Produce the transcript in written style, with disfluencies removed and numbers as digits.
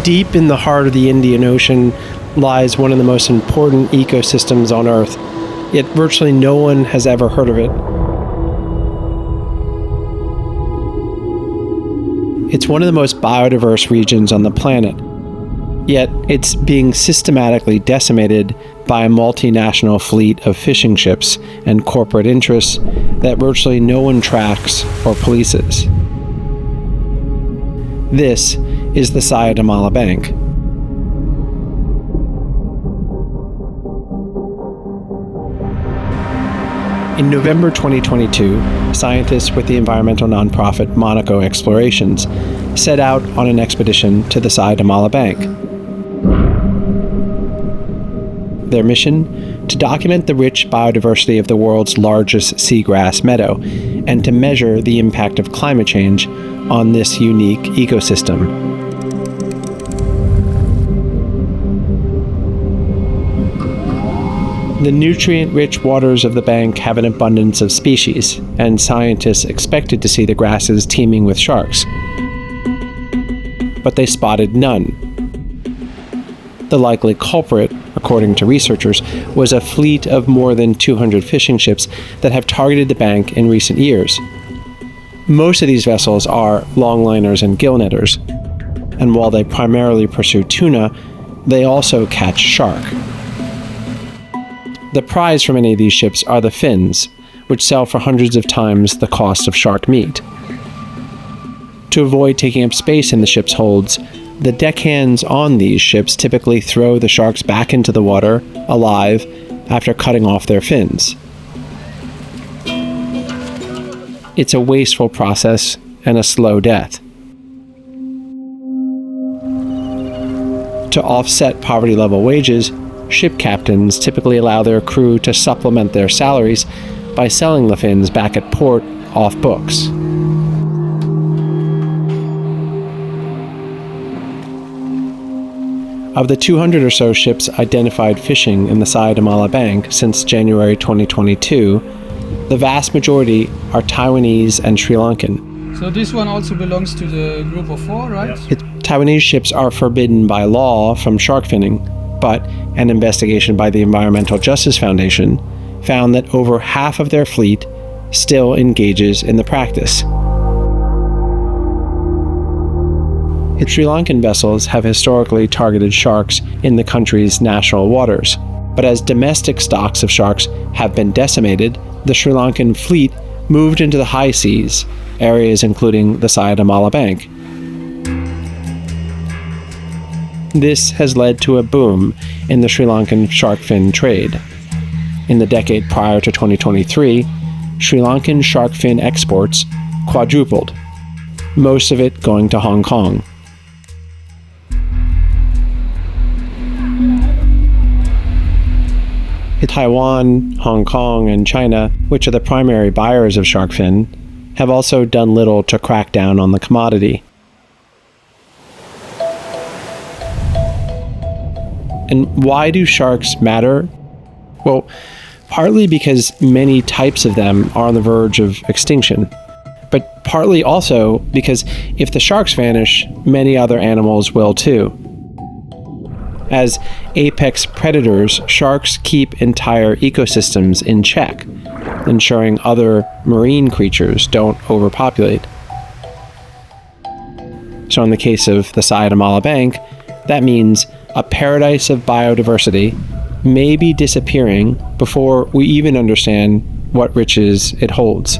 Deep in the heart of the Indian Ocean lies one of the most important ecosystems on Earth, yet virtually no one has ever heard of it. It's one of the most biodiverse regions on the planet, yet it's being systematically decimated by a multinational fleet of fishing ships and corporate interests that virtually no one tracks or polices. This is the Saya de Mahla Bank. In November 2022, scientists with the environmental nonprofit Monaco Explorations set out on an expedition to the Saya de Mahla Bank. Their mission? To document the rich biodiversity of the world's largest seagrass meadow and to measure the impact of climate change on this unique ecosystem. The nutrient-rich waters of the bank have an abundance of species, and scientists expected to see the grasses teeming with sharks. But they spotted none. The likely culprit, according to researchers, was a fleet of more than 200 fishing ships that have targeted the bank in recent years. Most of these vessels are longliners and gillnetters, and while they primarily pursue tuna, they also catch shark. The prize for many of these ships are the fins, which sell for hundreds of times the cost of shark meat. To avoid taking up space in the ship's holds, the deckhands on these ships typically throw the sharks back into the water, alive, after cutting off their fins. It's a wasteful process and a slow death. To offset poverty-level wages, ship captains typically allow their crew to supplement their salaries by selling the fins back at port off books. Of the 200 or so ships identified fishing in the Saya de Mahla Bank since January 2022, the vast majority are Taiwanese and Sri Lankan. So this one also belongs to the group of four, right? Yes. Taiwanese ships are forbidden by law from shark finning, but an investigation by the Environmental Justice Foundation found that over half of their fleet still engages in the practice. Sri Lankan vessels have historically targeted sharks in the country's national waters, but as domestic stocks of sharks have been decimated, the Sri Lankan fleet moved into the high seas, areas including the Saya de Mahla Bank. This has led to a boom in the Sri Lankan shark fin trade. In the decade prior to 2023, Sri Lankan shark fin exports quadrupled, most of it going to Hong Kong. Taiwan, Hong Kong, and China, which are the primary buyers of shark fin, have also done little to crack down on the commodity. And why do sharks matter? Well, partly because many types of them are on the verge of extinction, but partly also because if the sharks vanish, many other animals will too. As apex predators, sharks keep entire ecosystems in check, ensuring other marine creatures don't overpopulate. So in the case of the Saya de Mahla Bank, that means a paradise of biodiversity may be disappearing before we even understand what riches it holds.